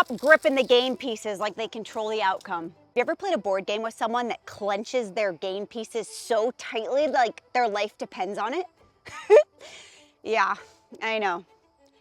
Stop gripping the game pieces like they control the outcome. You ever played a board game with someone that clenches their game pieces so tightly like their life depends on it? Yeah, I know.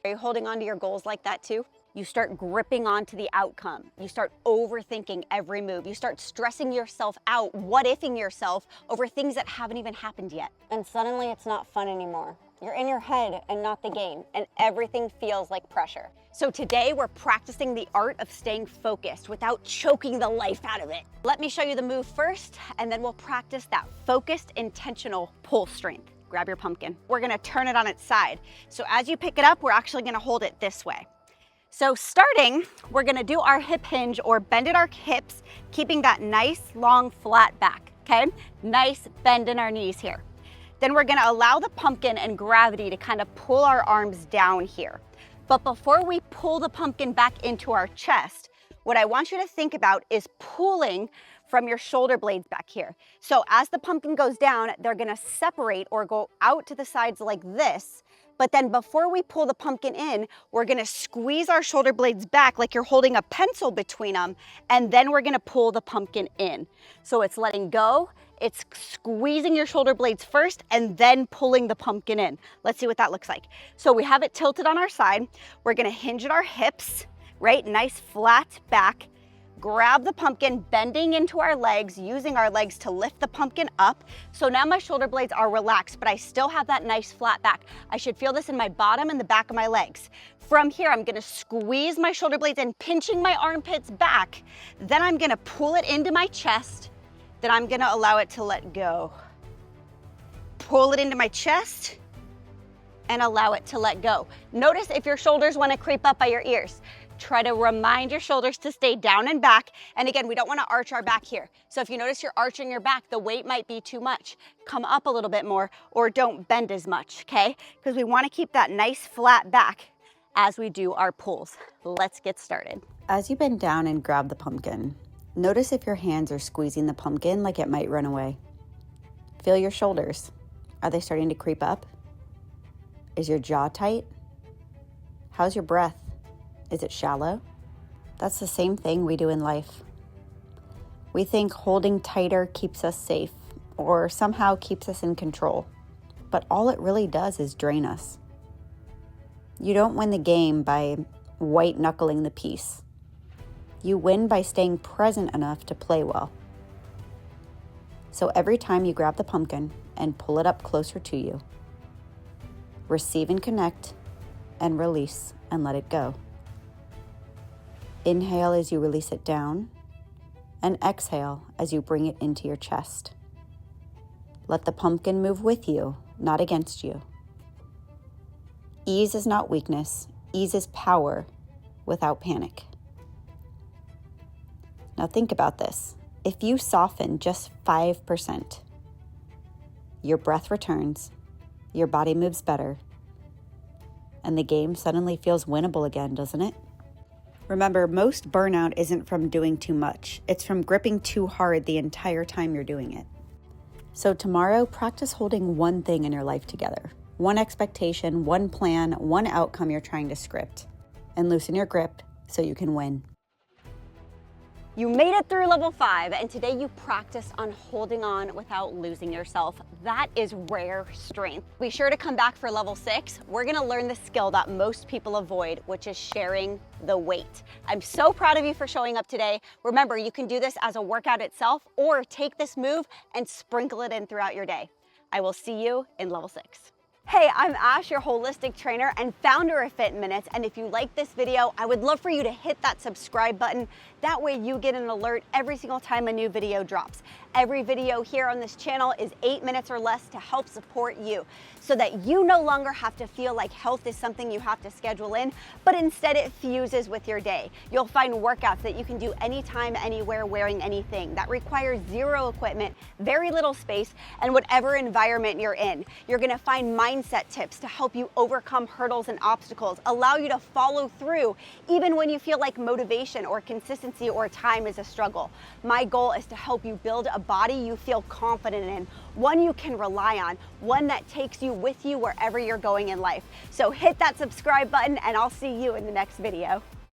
Are you holding on to your goals like that too? You start gripping onto the outcome. You start overthinking every move. You start stressing yourself out, what-ifing yourself over things that haven't even happened yet. And suddenly it's not fun anymore. You're in your head and not the game, and everything feels like pressure. So today we're practicing the art of staying focused without choking the life out of it. Let me show you the move first, and then we'll practice that focused, intentional pull strength. Grab your pumpkin. We're gonna turn it on its side. So as you pick it up, we're actually gonna hold it this way. So starting, we're gonna do our hip hinge or bend at our hips, keeping that nice, long, flat back, okay? Nice bend in our knees here. Then we're gonna allow the pumpkin and gravity to kind of pull our arms down here. But before we pull the pumpkin back into our chest, what I want you to think about is pulling from your shoulder blades back here. So as the pumpkin goes down, they're gonna separate or go out to the sides like this. But then before we pull the pumpkin in, we're gonna squeeze our shoulder blades back like you're holding a pencil between them, and then we're gonna pull the pumpkin in. So it's letting go, it's squeezing your shoulder blades first, and then pulling the pumpkin in. Let's see what that looks like. So we have it tilted on our side. We're gonna hinge at our hips, right? Nice flat back. Grab the pumpkin, bending into our legs, using our legs to lift the pumpkin up. So now my shoulder blades are relaxed, but I still have that nice flat back. I should feel this in my bottom and the back of my legs. From here, I'm gonna squeeze my shoulder blades and pinching my armpits back. Then I'm gonna pull it into my chest. Then I'm gonna allow it to let go. Pull it into my chest and allow it to let go. Notice if your shoulders wanna creep up by your ears. Try to remind your shoulders to stay down and back. And again, we don't want to arch our back here. So if you notice you're arching your back, the weight might be too much. Come up a little bit more or don't bend as much, okay? Because we want to keep that nice flat back as we do our pulls. Let's get started. As you bend down and grab the pumpkin, notice if your hands are squeezing the pumpkin like it might run away. Feel your shoulders. Are they starting to creep up? Is your jaw tight? How's your breath? Is it shallow? That's the same thing we do in life. We think holding tighter keeps us safe or somehow keeps us in control, but all it really does is drain us. You don't win the game by white knuckling the piece. You win by staying present enough to play well. So every time you grab the pumpkin and pull it up closer to you, receive and connect and release and let it go. Inhale as you release it down, and exhale as you bring it into your chest. Let the pumpkin move with you, not against you. Ease is not weakness. Ease is power without panic. Now think about this. If you soften just 5%, your breath returns, your body moves better, and the game suddenly feels winnable again, doesn't it? Remember, most burnout isn't from doing too much. It's from gripping too hard the entire time you're doing it. So tomorrow, practice holding one thing in your life together. One expectation, one plan, one outcome you're trying to script. And loosen your grip so you can win. You made it through level 5, and today you practiced on holding on without losing yourself. That is rare strength. Be sure to come back for level 6. We're gonna learn the skill that most people avoid, which is sharing the weight. I'm so proud of you for showing up today. Remember, you can do this as a workout itself or take this move and sprinkle it in throughout your day. I will see you in level 6. Hey, I'm Ash, your holistic trainer and founder of Fit in Minutes. And if you like this video, I would love for you to hit that subscribe button. That way you get an alert every single time a new video drops. Every video here on this channel is 8 minutes or less to help support you so that you no longer have to feel like health is something you have to schedule in, but instead it fuses with your day. You'll find workouts that you can do anytime, anywhere, wearing anything that requires zero equipment, very little space, and whatever environment you're in. You're gonna find mindset tips to help you overcome hurdles and obstacles, allow you to follow through even when you feel like motivation or consistency or time is a struggle. My goal is to help you build a body you feel confident in, one you can rely on, one that takes you with you wherever you're going in life. So hit that subscribe button and I'll see you in the next video.